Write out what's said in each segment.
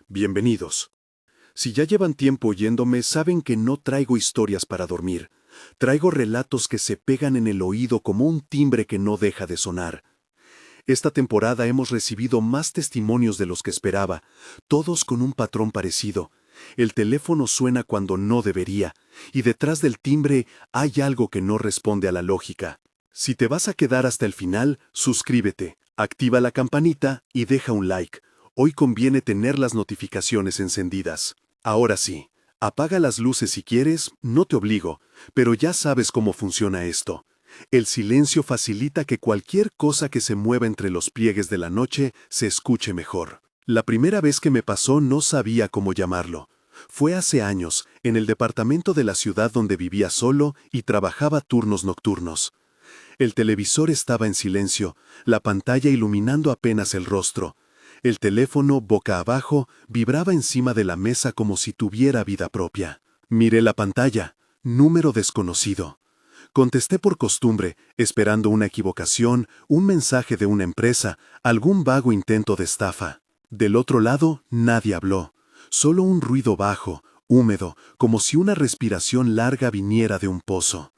Bienvenidos. Si ya llevan tiempo oyéndome, saben que no traigo historias para dormir. Traigo relatos que se pegan en el oído como un timbre que no deja de sonar. Esta temporada hemos recibido más testimonios de los que esperaba, todos con un patrón parecido. El teléfono suena cuando no debería, y detrás del timbre hay algo que no responde a la lógica. Si te vas a quedar hasta el final, suscríbete, activa la campanita y deja un like. Hoy conviene tener las notificaciones encendidas. Ahora sí, apaga las luces si quieres, no te obligo, pero ya sabes cómo funciona esto. El silencio facilita que cualquier cosa que se mueva entre los pliegues de la noche se escuche mejor. La primera vez que me pasó no sabía cómo llamarlo. Fue hace años, en el departamento de la ciudad donde vivía solo y trabajaba turnos nocturnos. El televisor estaba en silencio, la pantalla iluminando apenas el rostro. El teléfono, boca abajo, vibraba encima de la mesa como si tuviera vida propia. Miré la pantalla, número desconocido. Contesté por costumbre, esperando una equivocación, un mensaje de una empresa, algún vago intento de estafa. Del otro lado, nadie habló. Solo un ruido bajo, húmedo, como si una respiración larga viniera de un pozo.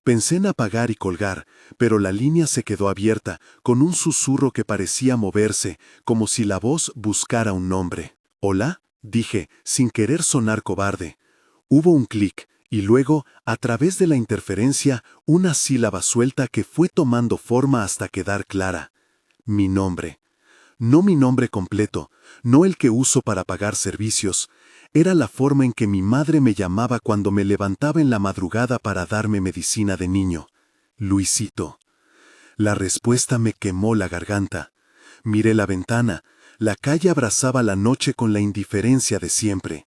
Pensé en apagar y colgar, pero la línea se quedó abierta, con un susurro que parecía moverse, como si la voz buscara un nombre. «¿Hola?», dije, sin querer sonar cobarde. Hubo un clic, y luego, a través de la interferencia, una sílaba suelta que fue tomando forma hasta quedar clara. Mi nombre. No mi nombre completo, no el que uso para pagar servicios. Era la forma en que mi madre me llamaba cuando me levantaba en la madrugada para darme medicina de niño. Luisito. La respuesta me quemó la garganta. Miré la ventana. La calle abrazaba la noche con la indiferencia de siempre.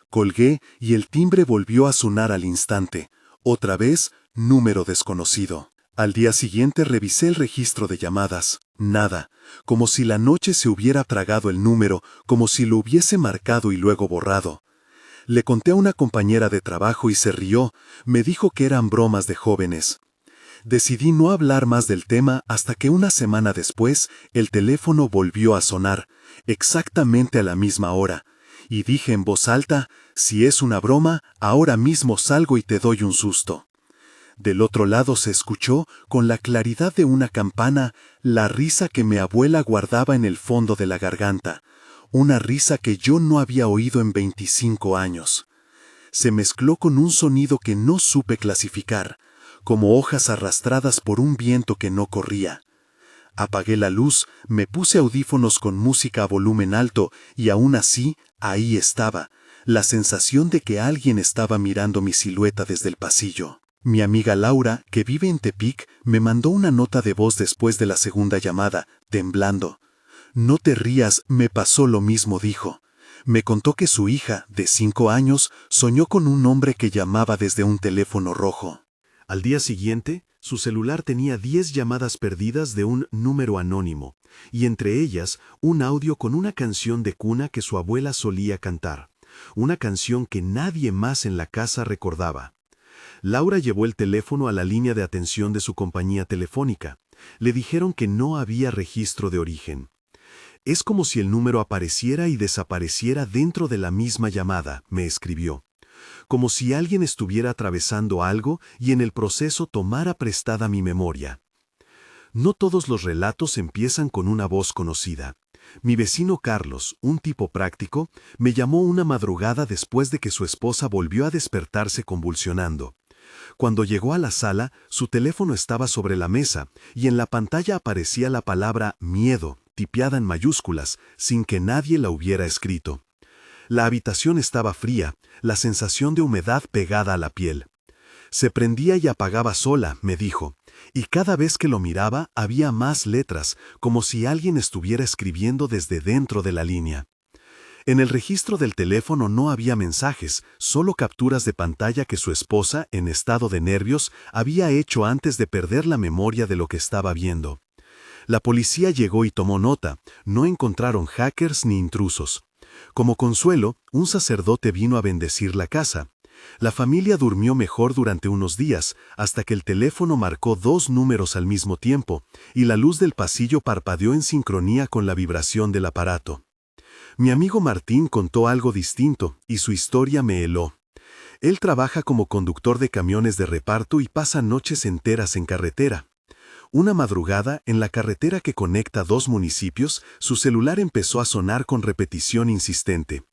Colgué y el timbre volvió a sonar al instante. Otra vez, número desconocido. Al día siguiente revisé el registro de llamadas. Nada. Como si la noche se hubiera tragado el número, como si lo hubiese marcado y luego borrado. Le conté a una compañera de trabajo y se rió. Me dijo que eran bromas de jóvenes. Decidí no hablar más del tema hasta que una semana después el teléfono volvió a sonar, exactamente a la misma hora. Y dije en voz alta, si es una broma, ahora mismo salgo y te doy un susto. Del otro lado se escuchó, con la claridad de una campana, la risa que mi abuela guardaba en el fondo de la garganta, una risa que yo no había oído en 25 años. Se mezcló con un sonido que no supe clasificar, como hojas arrastradas por un viento que no corría. Apagué la luz, me puse audífonos con música a volumen alto y aún así, ahí estaba, la sensación de que alguien estaba mirando mi silueta desde el pasillo. Mi amiga Laura, que vive en Tepic, me mandó una nota de voz después de la segunda llamada, temblando. «No te rías, me pasó lo mismo», dijo. Me contó que su hija, de 5 años, soñó con un hombre que llamaba desde un teléfono rojo. Al día siguiente, su celular tenía 10 llamadas perdidas de un número anónimo, y entre ellas un audio con una canción de cuna que su abuela solía cantar, una canción que nadie más en la casa recordaba. Laura llevó el teléfono a la línea de atención de su compañía telefónica. Le dijeron que no había registro de origen. «Es como si el número apareciera y desapareciera dentro de la misma llamada», me escribió. «Como si alguien estuviera atravesando algo y en el proceso tomara prestada mi memoria». No todos los relatos empiezan con una voz conocida. Mi vecino Carlos, un tipo práctico, me llamó una madrugada después de que su esposa volvió a despertarse convulsionando. Cuando llegó a la sala, su teléfono estaba sobre la mesa y en la pantalla aparecía la palabra miedo, tipiada en mayúsculas, sin que nadie la hubiera escrito. La habitación estaba fría, la sensación de humedad pegada a la piel. Se prendía y apagaba sola, me dijo, y cada vez que lo miraba había más letras, como si alguien estuviera escribiendo desde dentro de la línea. En el registro del teléfono no había mensajes, solo capturas de pantalla que su esposa, en estado de nervios, había hecho antes de perder la memoria de lo que estaba viendo. La policía llegó y tomó nota, no encontraron hackers ni intrusos. Como consuelo, un sacerdote vino a bendecir la casa. La familia durmió mejor durante unos días, hasta que el teléfono marcó 2 números al mismo tiempo, y la luz del pasillo parpadeó en sincronía con la vibración del aparato. Mi amigo Martín contó algo distinto y su historia me heló. Él trabaja como conductor de camiones de reparto y pasa noches enteras en carretera. Una madrugada, en la carretera que conecta dos municipios, su celular empezó a sonar con repetición insistente.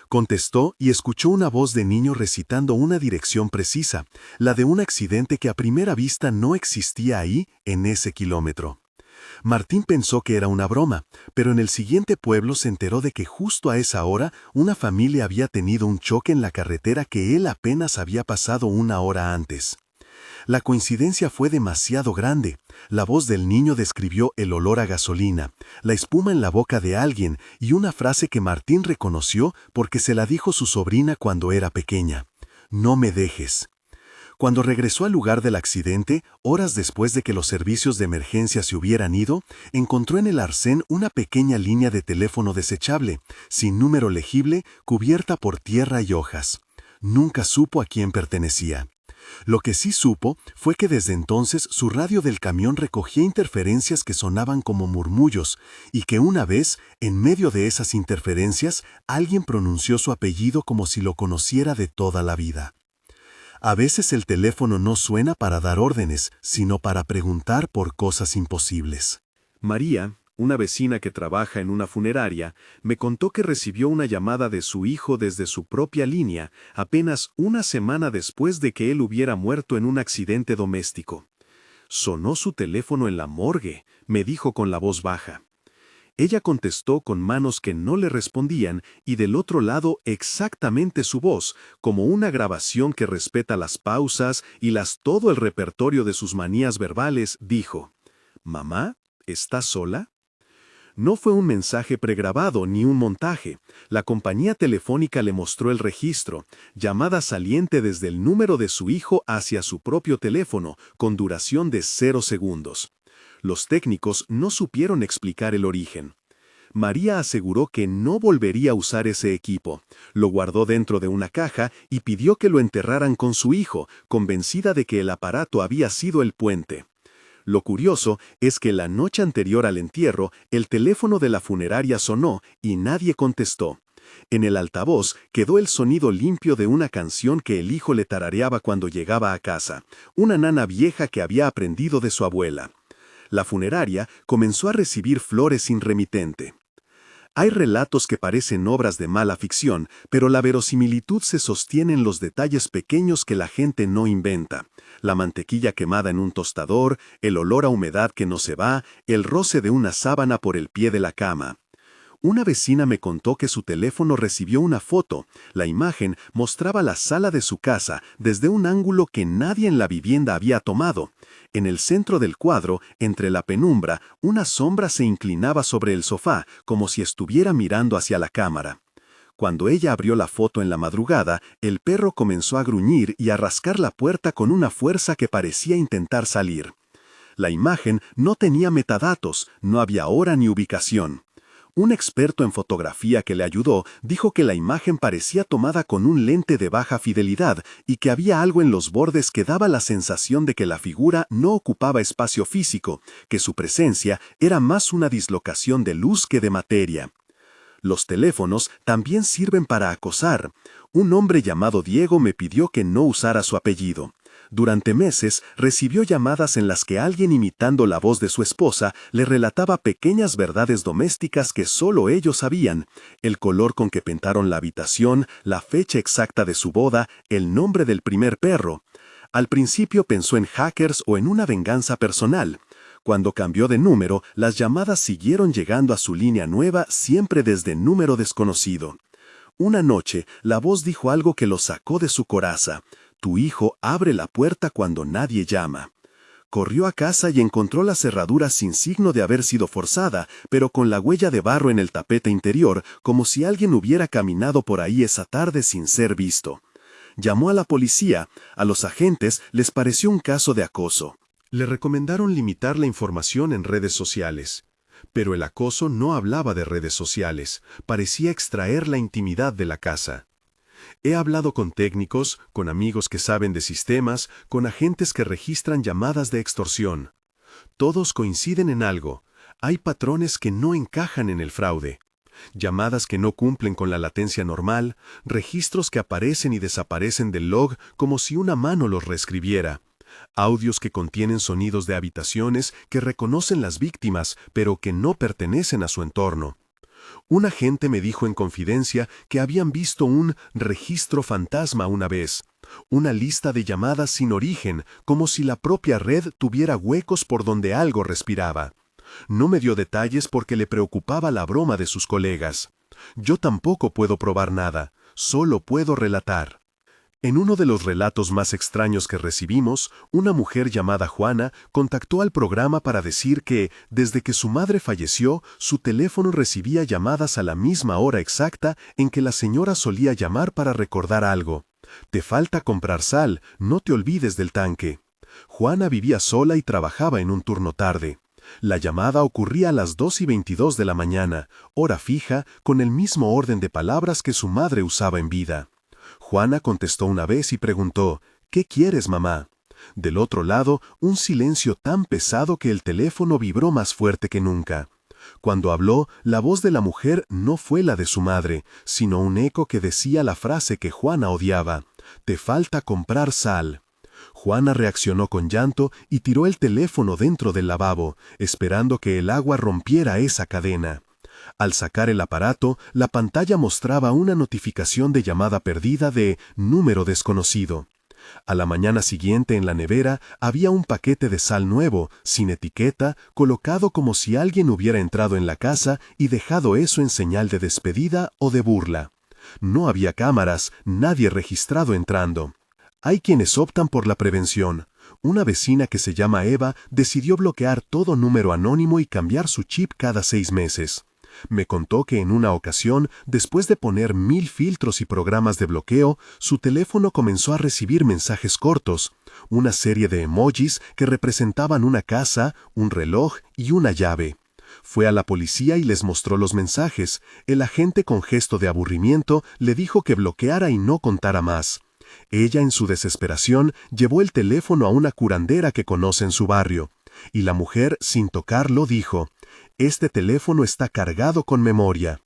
Contestó y escuchó una voz de niño recitando una dirección precisa, la de un accidente que a primera vista no existía ahí, en ese kilómetro. Martín pensó que era una broma, pero en el siguiente pueblo se enteró de que justo a esa hora una familia había tenido un choque en la carretera que él apenas había pasado una hora antes. La coincidencia fue demasiado grande. La voz del niño describió el olor a gasolina, la espuma en la boca de alguien y una frase que Martín reconoció porque se la dijo su sobrina cuando era pequeña. No me dejes. Cuando regresó al lugar del accidente, horas después de que los servicios de emergencia se hubieran ido, encontró en el arcén una pequeña línea de teléfono desechable, sin número legible, cubierta por tierra y hojas. Nunca supo a quién pertenecía. Lo que sí supo fue que desde entonces su radio del camión recogía interferencias que sonaban como murmullos y que una vez, en medio de esas interferencias, alguien pronunció su apellido como si lo conociera de toda la vida. A veces el teléfono no suena para dar órdenes, sino para preguntar por cosas imposibles. María, una vecina que trabaja en una funeraria, me contó que recibió una llamada de su hijo desde su propia línea apenas una semana después de que él hubiera muerto en un accidente doméstico. Sonó su teléfono en la morgue, me dijo con la voz baja. Ella contestó con manos que no le respondían y del otro lado exactamente su voz, como una grabación que respeta las pausas y todo el repertorio de sus manías verbales, dijo: «¿Mamá? ¿Estás sola?». No fue un mensaje pregrabado ni un montaje. La compañía telefónica le mostró el registro, llamada saliente desde el número de su hijo hacia su propio teléfono, con duración de 0 segundos. Los técnicos no supieron explicar el origen. María aseguró que no volvería a usar ese equipo. Lo guardó dentro de una caja y pidió que lo enterraran con su hijo, convencida de que el aparato había sido el puente. Lo curioso es que la noche anterior al entierro, el teléfono de la funeraria sonó y nadie contestó. En el altavoz quedó el sonido limpio de una canción que el hijo le tarareaba cuando llegaba a casa, una nana vieja que había aprendido de su abuela. La funeraria comenzó a recibir flores sin remitente. Hay relatos que parecen obras de mala ficción, pero la verosimilitud se sostiene en los detalles pequeños que la gente no inventa. La mantequilla quemada en un tostador, el olor a humedad que no se va, el roce de una sábana por el pie de la cama. Una vecina me contó que su teléfono recibió una foto. La imagen mostraba la sala de su casa desde un ángulo que nadie en la vivienda había tomado. En el centro del cuadro, entre la penumbra, una sombra se inclinaba sobre el sofá, como si estuviera mirando hacia la cámara. Cuando ella abrió la foto en la madrugada, el perro comenzó a gruñir y a rascar la puerta con una fuerza que parecía intentar salir. La imagen no tenía metadatos, no había hora ni ubicación. Un experto en fotografía que le ayudó dijo que la imagen parecía tomada con un lente de baja fidelidad y que había algo en los bordes que daba la sensación de que la figura no ocupaba espacio físico, que su presencia era más una dislocación de luz que de materia. Los teléfonos también sirven para acosar. Un hombre llamado Diego me pidió que no usara su apellido. Durante meses recibió llamadas en las que alguien imitando la voz de su esposa le relataba pequeñas verdades domésticas que solo ellos sabían: el color con que pintaron la habitación, la fecha exacta de su boda, el nombre del primer perro. Al principio pensó en hackers o en una venganza personal. Cuando cambió de número, las llamadas siguieron llegando a su línea nueva, siempre desde número desconocido. Una noche, la voz dijo algo que lo sacó de su coraza: «Tu hijo abre la puerta cuando nadie llama». Corrió a casa y encontró la cerradura sin signo de haber sido forzada, pero con la huella de barro en el tapete interior, como si alguien hubiera caminado por ahí esa tarde sin ser visto. Llamó a la policía. A los agentes les pareció un caso de acoso. Le recomendaron limitar la información en redes sociales. Pero el acoso no hablaba de redes sociales, parecía extraer la intimidad de la casa. He hablado con técnicos, con amigos que saben de sistemas, con agentes que registran llamadas de extorsión. Todos coinciden en algo: hay patrones que no encajan en el fraude. llamadas que no cumplen con la latencia normal, registros que aparecen y desaparecen del log como si una mano los reescribiera, audios que contienen sonidos de habitaciones que reconocen las víctimas pero que no pertenecen a su entorno. Un agente me dijo en confidencia que habían visto un registro fantasma una vez, una lista de llamadas sin origen, como si la propia red tuviera huecos por donde algo respiraba. No me dio detalles porque le preocupaba la broma de sus colegas. Yo tampoco puedo probar nada, solo puedo relatar. En uno de los relatos más extraños que recibimos, una mujer llamada Juana contactó al programa para decir que, desde que su madre falleció, su teléfono recibía llamadas a la misma hora exacta en que la señora solía llamar para recordar algo. «Te falta comprar sal, no te olvides del tanque». Juana vivía sola y trabajaba en un turno tarde. La llamada ocurría a las 2:22 de la mañana, hora fija, con el mismo orden de palabras que su madre usaba en vida. Juana contestó una vez y preguntó, «¿Qué quieres, mamá?». Del otro lado, un silencio tan pesado que el teléfono vibró más fuerte que nunca. Cuando habló, la voz de la mujer no fue la de su madre, sino un eco que decía la frase que Juana odiaba, «Te falta comprar sal». Juana reaccionó con llanto y tiró el teléfono dentro del lavabo, esperando que el agua rompiera esa cadena. Al sacar el aparato, la pantalla mostraba una notificación de llamada perdida de número desconocido. A la mañana siguiente en la nevera había un paquete de sal nuevo, sin etiqueta, colocado como si alguien hubiera entrado en la casa y dejado eso en señal de despedida o de burla. No había cámaras, nadie registrado entrando. Hay quienes optan por la prevención. Una vecina que se llama Eva decidió bloquear todo número anónimo y cambiar su chip cada 6 meses. Me contó que en una ocasión, después de poner 1000 filtros y programas de bloqueo, su teléfono comenzó a recibir mensajes cortos, una serie de emojis que representaban una casa, un reloj y una llave. Fue a la policía y les mostró los mensajes. El agente, con gesto de aburrimiento, le dijo que bloqueara y no contara más. Ella, en su desesperación, llevó el teléfono a una curandera que conoce en su barrio, y la mujer, sin tocarlo, dijo, «Este teléfono está cargado con memoria».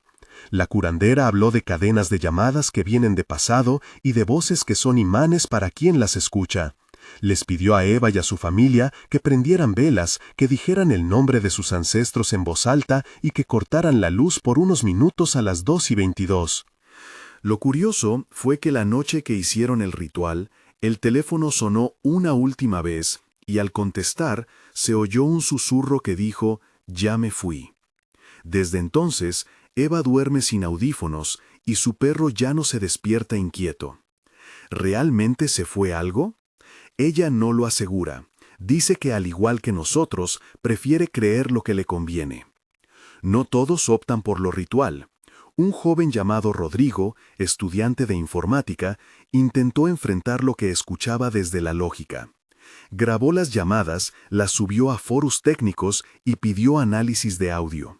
La curandera habló de cadenas de llamadas que vienen de pasado y de voces que son imanes para quien las escucha. Les pidió a Eva y a su familia que prendieran velas, que dijeran el nombre de sus ancestros en voz alta y que cortaran la luz por unos minutos a las 2:22. Lo curioso fue que la noche que hicieron el ritual, el teléfono sonó una última vez y al contestar se oyó un susurro que dijo, «Ya me fui». Desde entonces, Eva duerme sin audífonos y su perro ya no se despierta inquieto. ¿Realmente se fue algo? Ella no lo asegura. Dice que al igual que nosotros, prefiere creer lo que le conviene. No todos optan por lo ritual. Un joven llamado Rodrigo, estudiante de informática, intentó enfrentar lo que escuchaba desde la lógica. Grabó las llamadas, las subió a foros técnicos y pidió análisis de audio.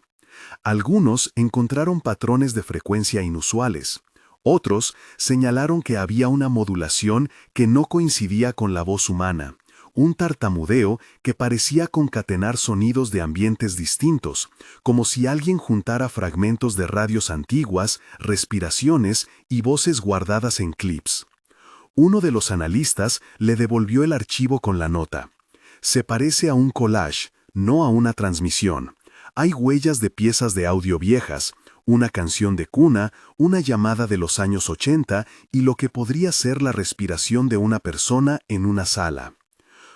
Algunos encontraron patrones de frecuencia inusuales. Otros señalaron que había una modulación que no coincidía con la voz humana, un tartamudeo que parecía concatenar sonidos de ambientes distintos, como si alguien juntara fragmentos de radios antiguas, respiraciones y voces guardadas en clips. Uno de los analistas le devolvió el archivo con la nota. Se parece a un collage, no a una transmisión. Hay huellas de piezas de audio viejas, una canción de cuna, una llamada de los años 80 y lo que podría ser la respiración de una persona en una sala.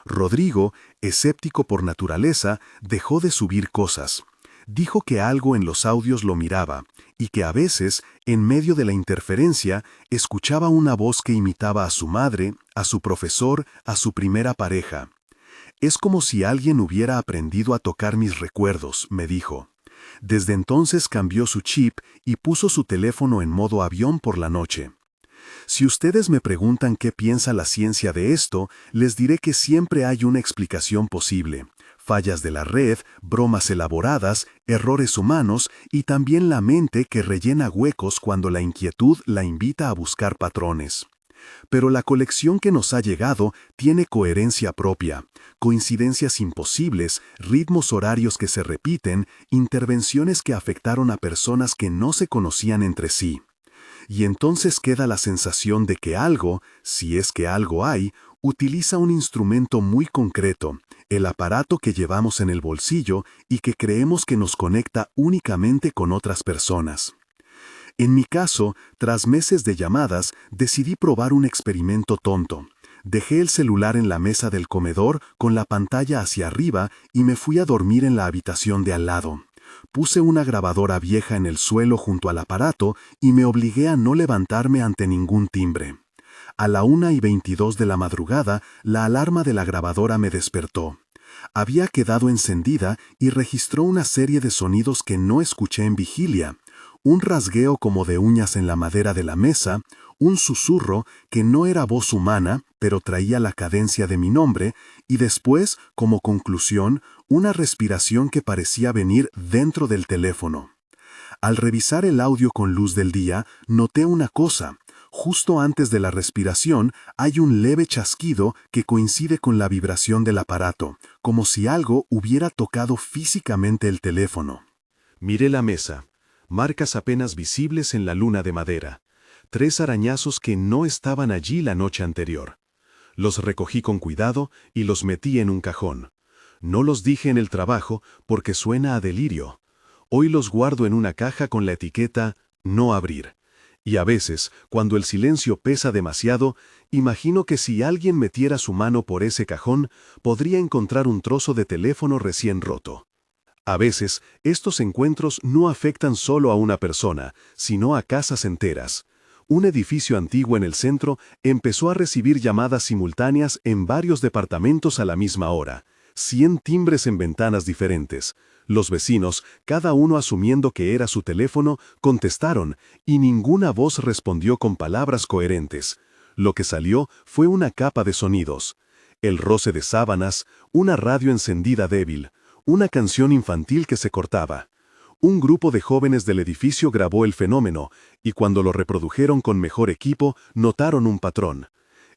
Rodrigo, escéptico por naturaleza, dejó de subir cosas. Dijo que algo en los audios lo miraba y que a veces, en medio de la interferencia, escuchaba una voz que imitaba a su madre, a su profesor, a su primera pareja. «Es como si alguien hubiera aprendido a tocar mis recuerdos», me dijo. Desde entonces cambió su chip y puso su teléfono en modo avión por la noche. Si ustedes me preguntan qué piensa la ciencia de esto, les diré que siempre hay una explicación posible. Fallas de la red, bromas elaboradas, errores humanos y también la mente que rellena huecos cuando la inquietud la invita a buscar patrones. Pero la colección que nos ha llegado tiene coherencia propia, coincidencias imposibles, ritmos horarios que se repiten, intervenciones que afectaron a personas que no se conocían entre sí. Y entonces queda la sensación de que algo, si es que algo hay, utiliza un instrumento muy concreto, el aparato que llevamos en el bolsillo y que creemos que nos conecta únicamente con otras personas. En mi caso, tras meses de llamadas, decidí probar un experimento tonto. Dejé el celular en la mesa del comedor con la pantalla hacia arriba y me fui a dormir en la habitación de al lado. Puse una grabadora vieja en el suelo junto al aparato y me obligué a no levantarme ante ningún timbre. A la 1:22 de la madrugada, la alarma de la grabadora me despertó. Había quedado encendida y registró una serie de sonidos que no escuché en vigilia. Un rasgueo como de uñas en la madera de la mesa, un susurro que no era voz humana, pero traía la cadencia de mi nombre, y después, como conclusión, una respiración que parecía venir dentro del teléfono. Al revisar el audio con luz del día, noté una cosa. Justo antes de la respiración hay un leve chasquido que coincide con la vibración del aparato, como si algo hubiera tocado físicamente el teléfono. Miré la mesa. Marcas apenas visibles en la luna de madera. 3 arañazos que no estaban allí la noche anterior. Los recogí con cuidado y los metí en un cajón. No los dije en el trabajo porque suena a delirio. Hoy los guardo en una caja con la etiqueta «No abrir». Y a veces, cuando el silencio pesa demasiado, imagino que si alguien metiera su mano por ese cajón, podría encontrar un trozo de teléfono recién roto. A veces, estos encuentros no afectan solo a una persona, sino a casas enteras. Un edificio antiguo en el centro empezó a recibir llamadas simultáneas en varios departamentos a la misma hora. 100 timbres en ventanas diferentes. Los vecinos, cada uno asumiendo que era su teléfono, contestaron, y ninguna voz respondió con palabras coherentes. Lo que salió fue una capa de sonidos. El roce de sábanas, una radio encendida débil, una canción infantil que se cortaba. Un grupo de jóvenes del edificio grabó el fenómeno, y cuando lo reprodujeron con mejor equipo, notaron un patrón.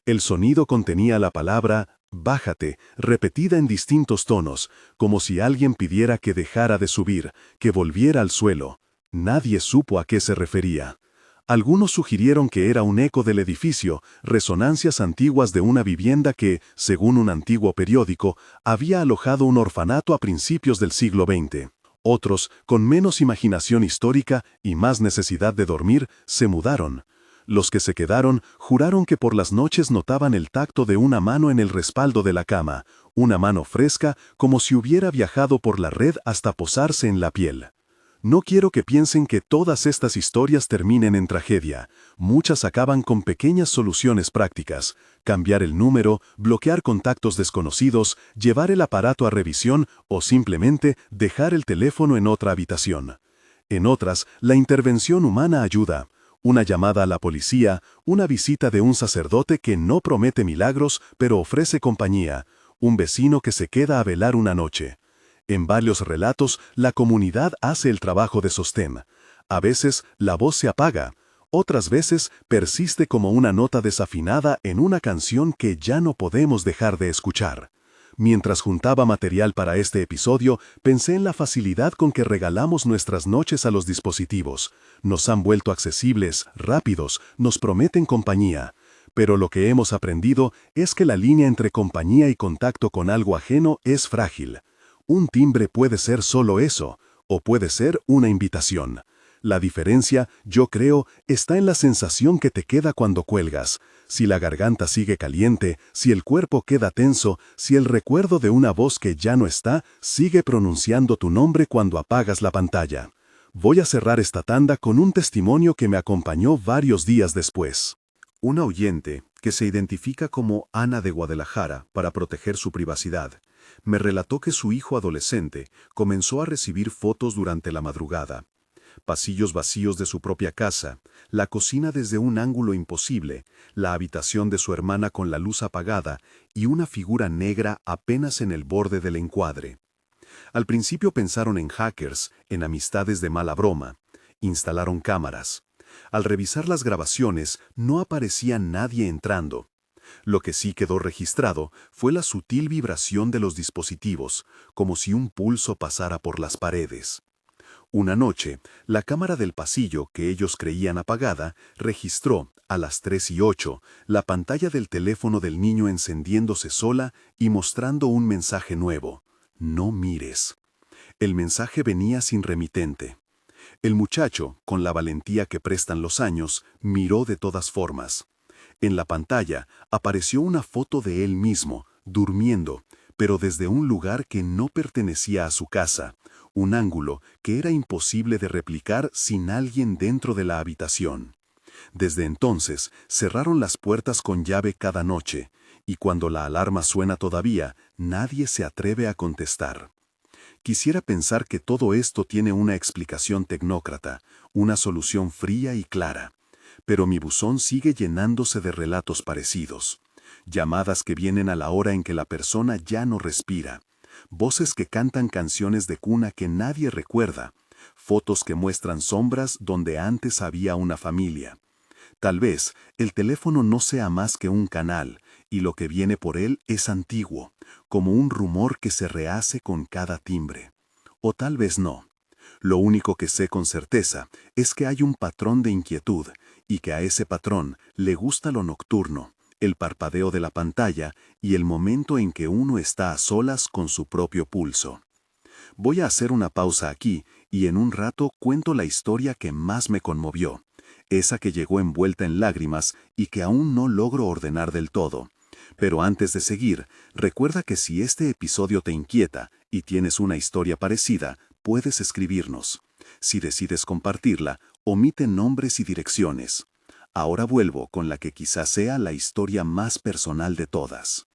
El sonido contenía la palabra «bájate», repetida en distintos tonos, como si alguien pidiera que dejara de subir, que volviera al suelo. Nadie supo a qué se refería. Algunos sugirieron que era un eco del edificio, resonancias antiguas de una vivienda que, según un antiguo periódico, había alojado un orfanato a principios del siglo XX. Otros, con menos imaginación histórica y más necesidad de dormir, se mudaron. Los que se quedaron juraron que por las noches notaban el tacto de una mano en el respaldo de la cama, una mano fresca como si hubiera viajado por la red hasta posarse en la piel. No quiero que piensen que todas estas historias terminen en tragedia. Muchas acaban con pequeñas soluciones prácticas: cambiar el número, bloquear contactos desconocidos, llevar el aparato a revisión o simplemente dejar el teléfono en otra habitación. En otras, la intervención humana ayuda. Una llamada a la policía, una visita de un sacerdote que no promete milagros pero ofrece compañía, un vecino que se queda a velar una noche. En varios relatos, la comunidad hace el trabajo de sostén. A veces, la voz se apaga. Otras veces, persiste como una nota desafinada en una canción que ya no podemos dejar de escuchar. Mientras juntaba material para este episodio, pensé en la facilidad con que regalamos nuestras noches a los dispositivos. Nos han vuelto accesibles, rápidos, nos prometen compañía. Pero lo que hemos aprendido es que la línea entre compañía y contacto con algo ajeno es frágil. Un timbre puede ser solo eso, o puede ser una invitación. La diferencia, yo creo, está en la sensación que te queda cuando cuelgas. Si la garganta sigue caliente, si el cuerpo queda tenso, si el recuerdo de una voz que ya no está sigue pronunciando tu nombre cuando apagas la pantalla. Voy a cerrar esta tanda con un testimonio que me acompañó varios días después. Una oyente, que se identifica como Ana de Guadalajara para proteger su privacidad, me relató que su hijo adolescente comenzó a recibir fotos durante la madrugada. Pasillos vacíos de su propia casa, la cocina desde un ángulo imposible, la habitación de su hermana con la luz apagada y una figura negra apenas en el borde del encuadre. Al principio pensaron en hackers, en amistades de mala broma. Instalaron cámaras. Al revisar las grabaciones, no aparecía nadie entrando. Lo que sí quedó registrado fue la sutil vibración de los dispositivos, como si un pulso pasara por las paredes. Una noche, la cámara del pasillo, que ellos creían apagada, registró, a las 3:08, la pantalla del teléfono del niño encendiéndose sola y mostrando un mensaje nuevo: «No mires». El mensaje venía sin remitente. El muchacho, con la valentía que prestan los años, miró de todas formas. En la pantalla apareció una foto de él mismo, durmiendo, pero desde un lugar que no pertenecía a su casa, un ángulo que era imposible de replicar sin alguien dentro de la habitación. Desde entonces, cerraron las puertas con llave cada noche, y cuando la alarma suena todavía, nadie se atreve a contestar. Quisiera pensar que todo esto tiene una explicación tecnócrata, una solución fría y clara. Pero mi buzón sigue llenándose de relatos parecidos. Llamadas que vienen a la hora en que la persona ya no respira. Voces que cantan canciones de cuna que nadie recuerda. Fotos que muestran sombras donde antes había una familia. Tal vez el teléfono no sea más que un canal, y lo que viene por él es antiguo, como un rumor que se rehace con cada timbre. O tal vez no. Lo único que sé con certeza es que hay un patrón de inquietud, y que a ese patrón le gusta lo nocturno, el parpadeo de la pantalla y el momento en que uno está a solas con su propio pulso. Voy a hacer una pausa aquí y en un rato cuento la historia que más me conmovió, esa que llegó envuelta en lágrimas y que aún no logro ordenar del todo. Pero antes de seguir, recuerda que si este episodio te inquieta y tienes una historia parecida, puedes escribirnos. Si decides compartirla, omite nombres y direcciones. Ahora vuelvo con la que quizás sea la historia más personal de todas.